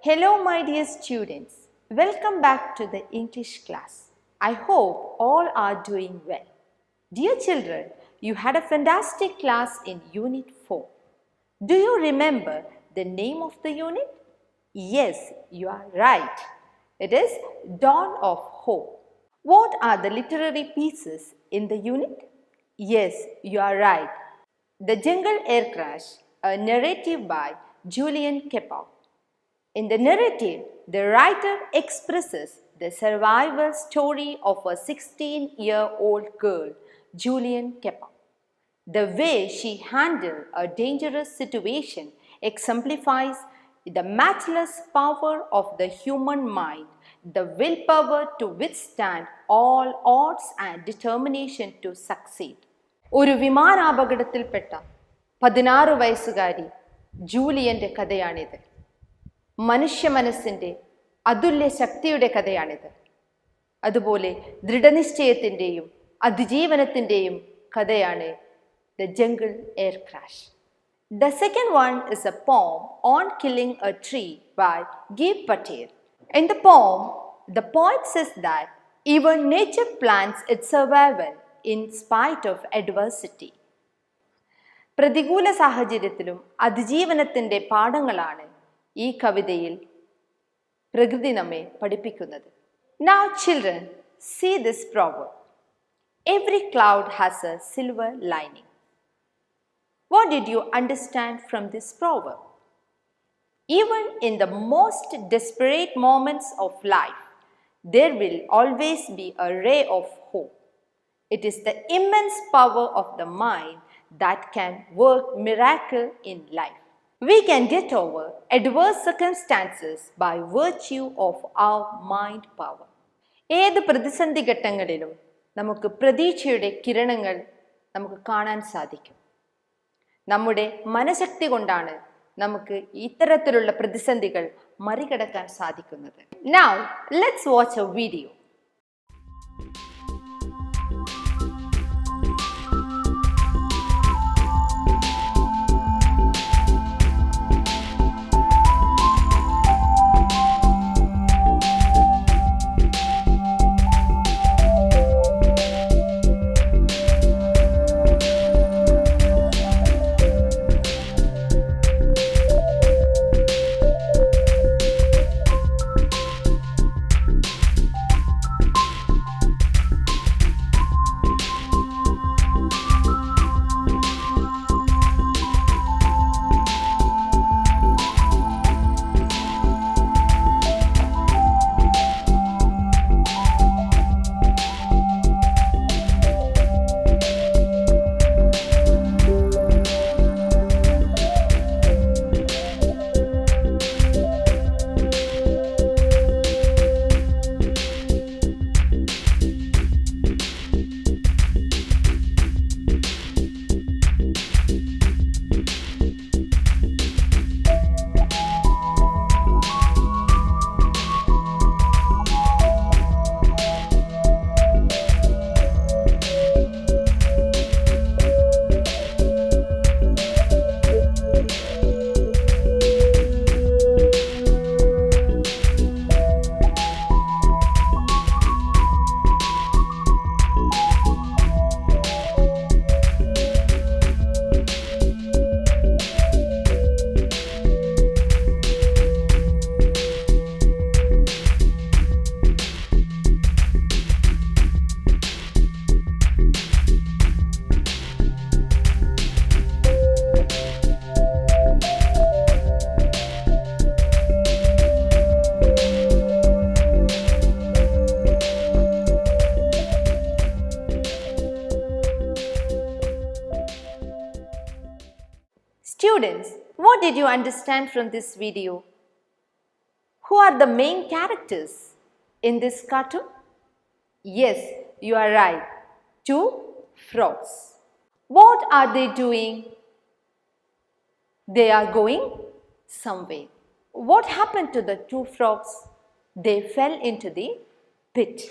Hello my dear students, welcome back to the English class. I hope all are doing well. Dear children, you had a fantastic class in Unit 4. Do you remember the name of the unit? Yes, you are right. It is Dawn of Hope. What are the literary pieces in the unit? Yes, you are right. The Jungle Air Crash, a narrative by Julian Kepa. In the narrative, the writer expresses the survival story of a 16-year-old girl, Julian Kepa. The way she handled a dangerous situation exemplifies the matchless power of the human mind, the willpower to withstand all odds and determination to succeed. ഒരു വിമാനാപകടത്തിൽപ്പെട്ട 16 വയസ്സുകാരി ജൂലിയന്റെ കഥയാണിത്. മനുഷ്യ മനസ്സിൻ്റെ അതുല്യ ശക്തിയുടെ കഥയാണിത്. അതുപോലെ ദൃഢനിശ്ചയത്തിൻ്റെയും അതിജീവനത്തിൻ്റെയും കഥയാണ് The Jungle Air Crash. The second one is a poem on killing a tree by KITE Patel. In the poem, the poet says that even nature plans its survival in spite of adversity. പ്രതികൂല സാഹചര്യത്തിലും അതിജീവനത്തിൻ്റെ പാഠങ്ങളാണ് ഈ കവിതയിൽ പ്രകൃതി നമ്മെ പഠിപ്പിക്കുന്നത്. Now children, see this proverb. Every cloud has a silver lining. What did you understand from this proverb? Even in the most desperate moments of life, there will always be a ray of hope. It is the immense power of the mind that can work miracle in life. We can get over adverse circumstances by virtue of our mind power. ഏത് പ്രതിസന്ധി ഘട്ടങ്ങളിലും നമുക്ക് പ്രതീക്ഷയുടെ കിരണങ്ങൾ നമുക്ക് കാണാൻ സാധിക്കും. നമ്മുടെ മനഃശക്തി കൊണ്ടാണ് നമുക്ക് ഇത്തരത്തിലുള്ള പ്രതിസന്ധികൾ മറികടക്കാൻ സാധിക്കുന്നത്. Now, let's watch a video. Students, what did you understand from this video? Who are the main characters in this cartoon? Yes, you are right. Two frogs. What are they doing? They are going somewhere. What happened to the two frogs? They fell into the pit.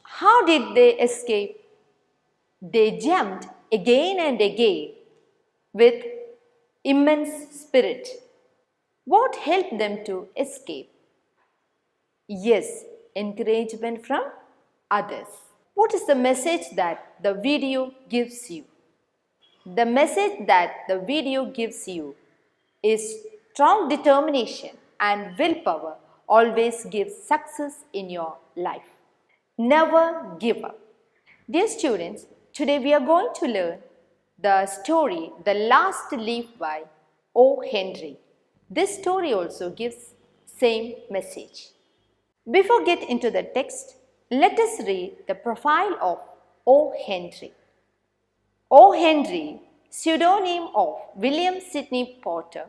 How did they escape? They jumped again and again with immense spirit. What helped them to escape? Yes, encouragement from others. What is the message that the video gives you? The message that the video gives you is strong determination and willpower always gives success in your life. Never give up. Dear students, today we are going to learn the story The Last Leaf by O. Henry. This story also gives same message. Before get into the text, let us read the profile of O. Henry. O. Henry, pseudonym of William Sidney Porter,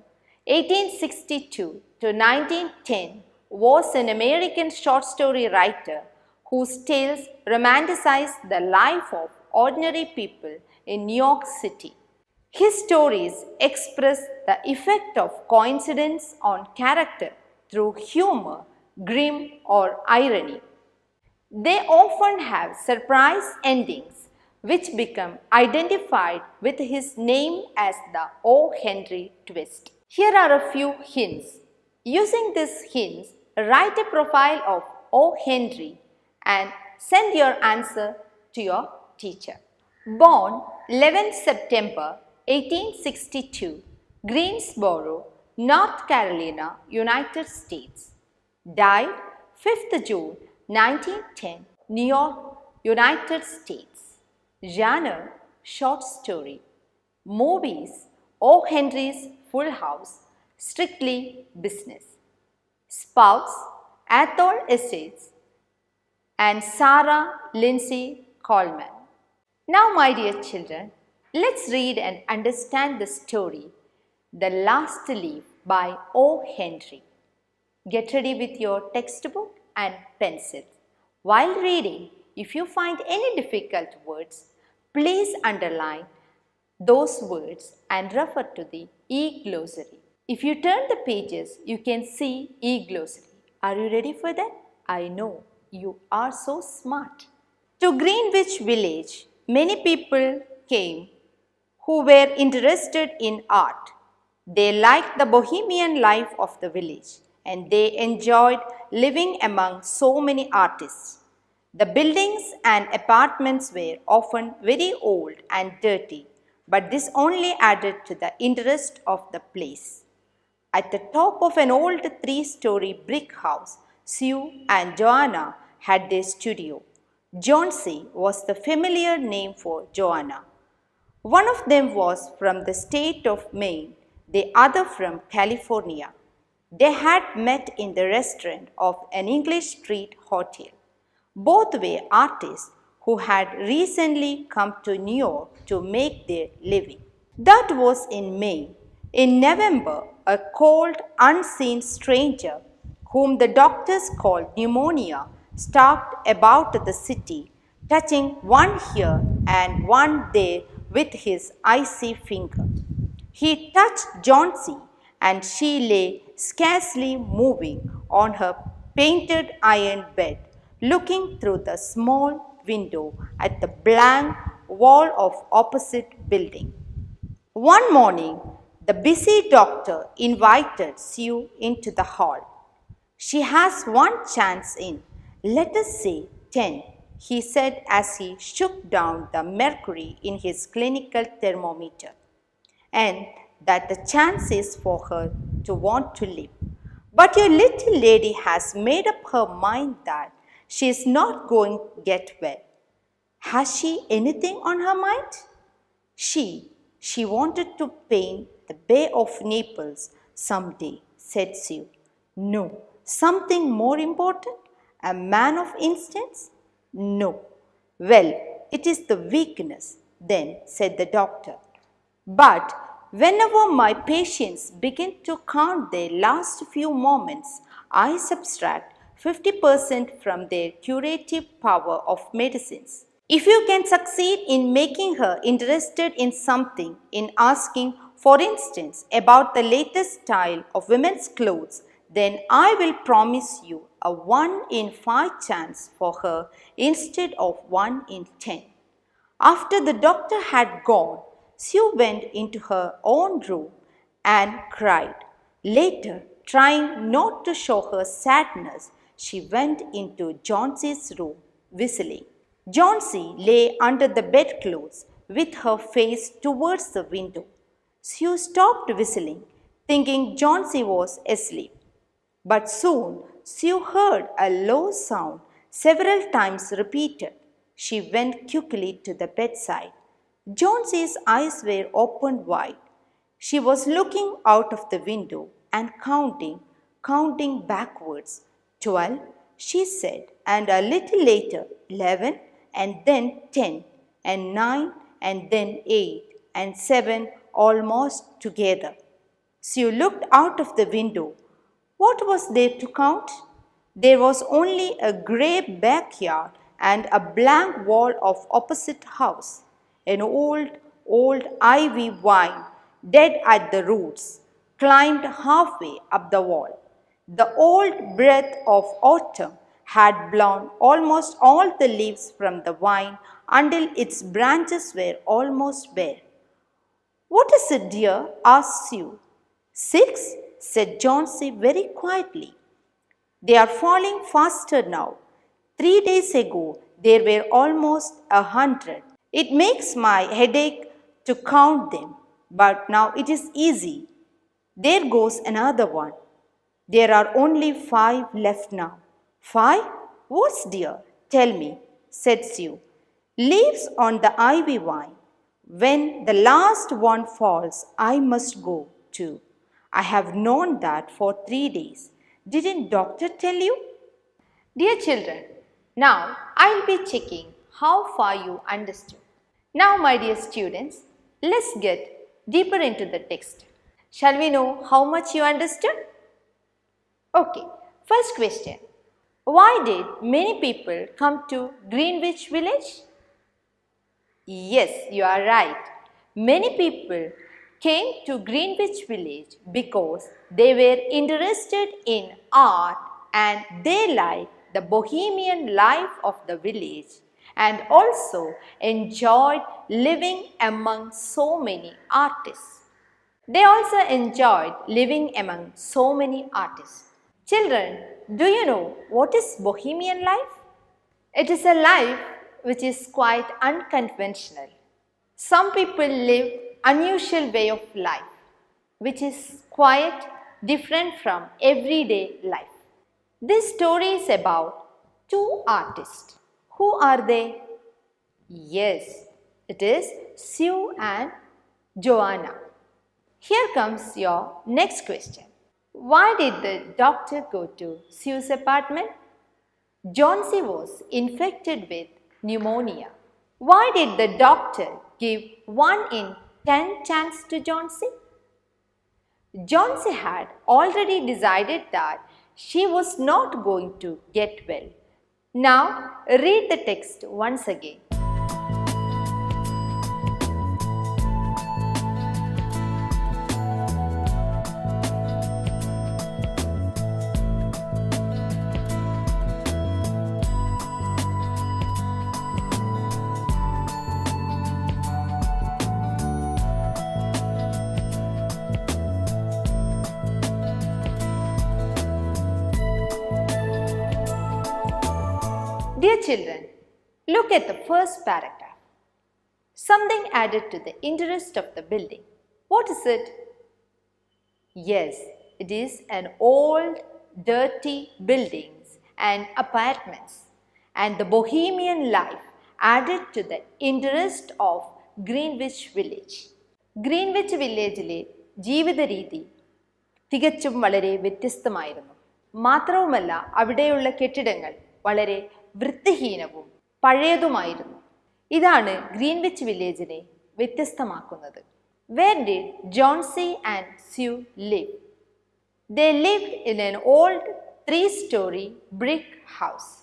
1862 to 1910, was an American short story writer whose tales romanticize the life of ordinary people in New York City. His stories express the effect of coincidence on character through humor, grim, or irony. They often have surprise endings which become identified with his name as the O. Henry twist. Here are a few hints. Using these hints, write a profile of O. Henry and send your answer to your teacher. Born 11 September 1862, Greensboro, North Carolina, United States. Died 5th June 1910, New York, United States. Genre, short story. Movies, O. Henry's Full House, Strictly Business. Spouse, Athol Essex and Sarah Lindsay Coleman. Now, my dear children, let's read and understand the story The Last Leaf by O. Henry. Get ready with your textbook and pencils. While reading, if you find any difficult words, please underline those words and refer to the e-glossary. If you turn the pages, you can see e-glossary. Are you ready for that? I know you are so smart. To Greenwich Village, many people came who were interested in art. They liked the bohemian life of the village and they enjoyed living among so many artists. The buildings and apartments were often very old and dirty, but this only added to the interest of the place. At the top of an old three-story brick house, Sue and Joanna had their studio. Johnsy was the familiar name for Joanna. One of them was from the state of Maine, the other from California. They had met in the restaurant of an English street hotel. Both were artists who had recently come to New York to make their living. That was in May. In November, a cold, unseen stranger, whom the doctors called pneumonia, stalked about the city, touching one here and one there with his icy finger. He touched Johnsy, and she lay scarcely moving on her painted iron bed, looking through the small window at the blank wall of opposite building. One morning, the busy doctor invited Sue into the hall. She has one chance in, let us say 10, he said as he shook down the mercury in his clinical thermometer, and that the chance is for her to want to live. But your little lady has made up her mind that she is not going to get well. Has she anything on her mind? She wanted to paint the Bay of Naples someday, said Sue. No. Something more important? A man of instance? No. Well, it is the weakness, then, said the doctor. But whenever my patients begin to count their last few moments, I subtract 50% from their curative power of medicines. If you can succeed in making her interested in something, in asking, for instance, about the latest style of women's clothes, then I will promise you a 1 in 5 chance for her instead of 1 in 10. After the doctor had gone, Sue went into her own room and cried. Later, trying not to show her sadness, she went into Johnsie's room, whistling. Johnsie lay under the bedclothes with her face towards the window. Sue stopped whistling, thinking Johnsie was asleep. But soon Sue heard a low sound several times repeated. She went quickly to the bedside. Johnsie's eyes were opened wide. She was looking out of the window and counting backwards. 12, she said, and a little later 11, and then 10, and 9, and then 8, and 7 almost together. Sue looked out of the window. What was there to count? There was only a grey backyard and a blank wall of opposite house. An old ivy vine, dead at the roots, climbed halfway up the wall. The old breath of autumn had blown almost all the leaves from the vine until its branches were almost bare. What is it, dear? Asked Sue. 6, said Johnsie very quietly. They are falling faster now. 3 days ago, there were almost 100. It makes my headache to count them, but now it is easy. There goes another one. There are only 5 left now. 5? What's, dear? Tell me, said Sue. Leaves on the ivy vine. When the last one falls, I must go too. I have known that for 3 days. Didn't doctor tell you? Dear children, now I'll be checking how far you understood. Now, my dear students, let's get deeper into the text. Shall we know how much you understood? Okay, first question. Why did many people come to Greenwich Village? Yes, you are right. Many people came to Greenwich Village because they were interested in art and they liked the bohemian life of the village and also enjoyed living among so many artists. Children, do you know what is bohemian life? It is a life which is quite unconventional. Some people live unusual way of life, which is quite different from everyday life. This story is about 2 artists. Who are they? Yes, it is Sue and Joanna. Here comes your next question. Why did the doctor go to Sue's apartment? Johnsie was infected with pneumonia. Why did the doctor give 1 in 10 chance to Johnsie? Johnsie had already decided that she was not going to get well. Now read the text once again. Dear children, look at the first paragraph. Something added to the interest of the building. What is it? Yes, it is an old, dirty buildings and apartments, and the bohemian life added to the interest of Greenwich Village. Greenwich Villageലെ ജീവിത രീതി തികച്ചും വളരെ വ്യത്യസ്തമായിരുന്നു. മാത്രവുമല്ല അവിടെയുള്ള കെട്ടിടങ്ങൾ വളരെ വൃത്തിഹീനവും പഴയതുമായിരുന്നു. ഇതാണ് ഗ്രീൻവിച്ച് വില്ലേജിനെ വ്യത്യസ്തമാക്കുന്നത്. Where did Johnsy and Sue live? They lived in an old 3-story brick house.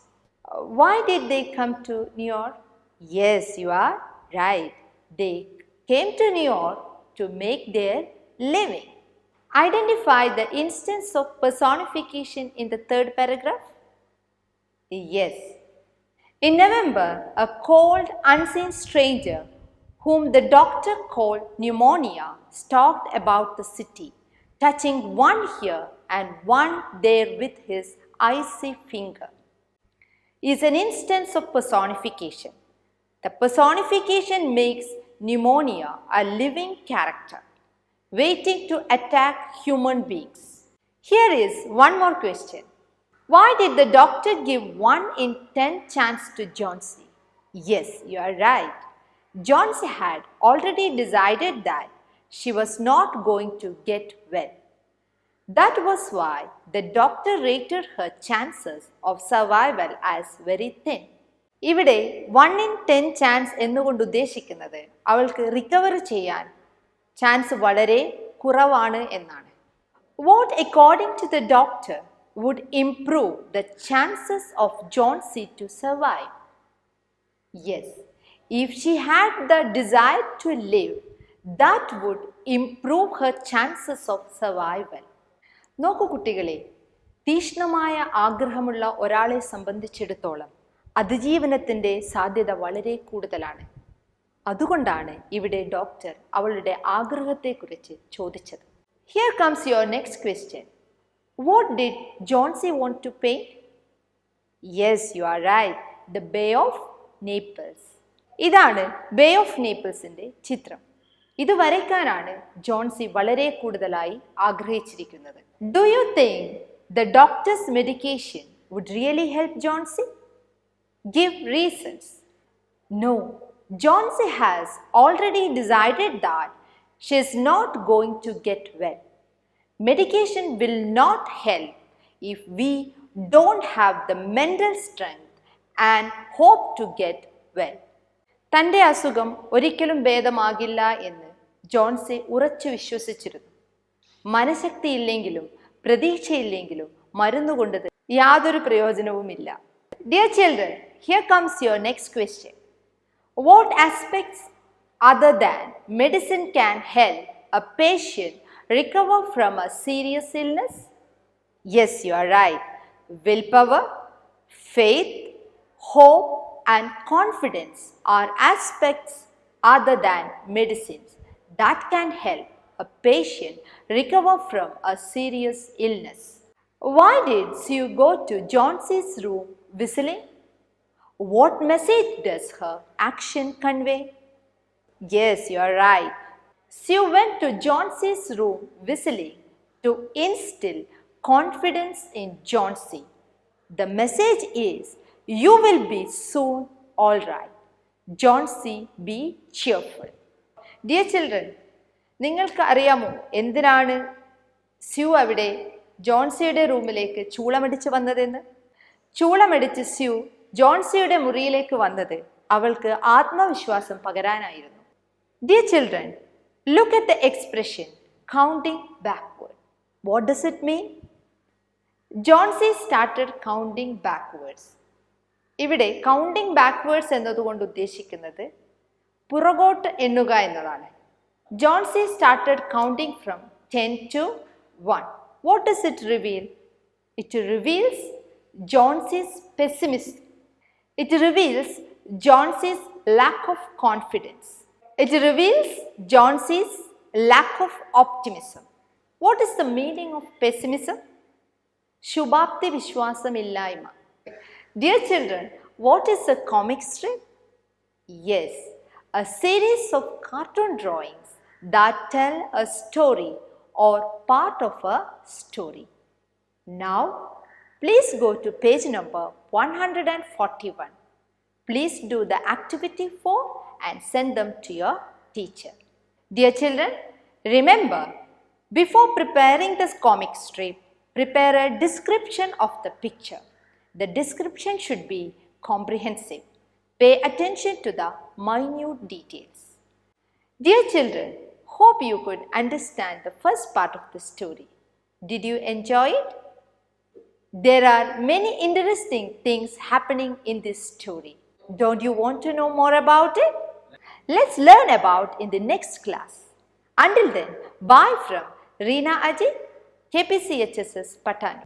Why did they come to New York? Yes, you are right. They came to New York to make their living. Identify the instance of personification in the third paragraph. Yes. In November, a cold, unseen stranger, whom the doctor called pneumonia, stalked about the city, touching one here and one there with his icy finger, is an instance of personification. The personification makes pneumonia a living character, waiting to attack human beings. Here is one more question. Why did the doctor give 1 in 10 chance to Johnsy? Yes, you are right. Johnsy had already decided that she was not going to get well. That was why the doctor rated her chances of survival as very thin. ഇവിടെ 1 in 10 chance എന്നുകൊണ്ട് ഉദ്ദേശിക്കുന്നത് അവൾക്ക് recover ചെയ്യാൻ chance വളരെ കുറവാണ് എന്നാണ്. What according to the doctor would improve the chances of Johnsy to survive? Yes, if she had the desire to live, that would improve her chances of survival. നോക്കൂ കുട്ടികളെ, തീക്ഷ്ണമായ ആഗ്രഹമുള്ള ഒരാളെ സംബന്ധിച്ചിടത്തോളം അതിജീവനത്തിൻ്റെ സാധ്യത വളരെ കൂടുതലാണ്. അതുകൊണ്ടാണ് ഇവിടെ ഡോക്ടർ അവളുടെ ആഗ്രഹത്തെക്കുറിച്ച് ചോദിച്ചത്. Here comes your next question. What did Johnsy want to paint? Yes, you are right. The Bay of Naples. ഇതാണ് ബേ ഓഫ് നേപ്പിൾസിൻ്റെ ചിത്രം. ഇത് വരയ്ക്കാനാണ് ജോൺസി വളരെ കൂടുതലായി ആഗ്രഹിച്ചിരിക്കുന്നത്. Do you think the doctor's medication would really help Johnsy? Give reasons. No, Johnsy has already decided that she is not going to get well. Medication will not help if we don't have the mental strength and hope to get well. തൻ്റെ അസുഖം ഒരിക്കലും ഭേദമാകില്ല എന്ന് ജോൺസി ഉറച്ചു വിശ്വസിച്ചിരുന്നു. മനഃശക്തിയില്ലെങ്കിലും പ്രതീക്ഷയില്ലെങ്കിലും മരുന്നുകൊണ്ട് യാതൊരു പ്രയോജനവുമില്ല. Dear children, here comes your next question. What aspects other than medicine can help a patient recover from a serious illness? Yes, you are right. Willpower, faith, hope, and confidence are aspects other than medicines that can help a patient recover from a serious illness. Why did Sue go to Johnsy's room whistling? What message does her action convey? Yes, you are right. Sue went to Johnsy's room whistling to instill confidence in Johnsy. The message is, you will be soon all right. Johnsy, be cheerful. Dear children, നിങ്ങൾക്ക് അറിയാമോ എന്തിനാണ് sue അവിടെ ജോൺസിയുടെ റൂമിലേക്ക് ചൂളമടിച്ച് വന്നതെന്ന്? ചൂളമടിച്ച് sue ജോൺസിയുടെ മുറിയിലേക്ക് വന്നത് അവൾക്ക് ആത്മവിശ്വാസം പകരാനായിരുന്നു. Dear children, look at the expression counting backward. What does it mean? Johnsy started counting backwards. ഇവിടെ കൗണ്ടിങ് ബാക്ക്വേർഡ്സ് എന്നതുകൊണ്ട് ഉദ്ദേശിക്കുന്നത് പുറകോട്ട് എണ്ണുക എന്നതാണ്. Johnsy started counting from 10 to 1. What does it reveal? It reveals Johnsy's pessimism. It reveals Johnsy's lack of confidence. It reveals Johnsy's lack of optimism. What is the meaning of pessimism? ശുഭാപ്തി വിശ്വാസമില്ലായ്മ. Dear children, what is a comic strip? Yes, a series of cartoon drawings that tell a story or part of a story. Now, please go to page number 141. Please do the activity 4 and send them to your teacher. Dear children, remember, before preparing this comic strip, prepare a description of the picture. The description should be comprehensive. Pay attention to the minute details. Dear children, Hope you could understand the first part of the story. Did you enjoy it? There are many interesting things happening in this story. Don't you want to know more about it? Let's learn about in the next class. Until then, bye from Reena Ajit, KPCHSS Patani.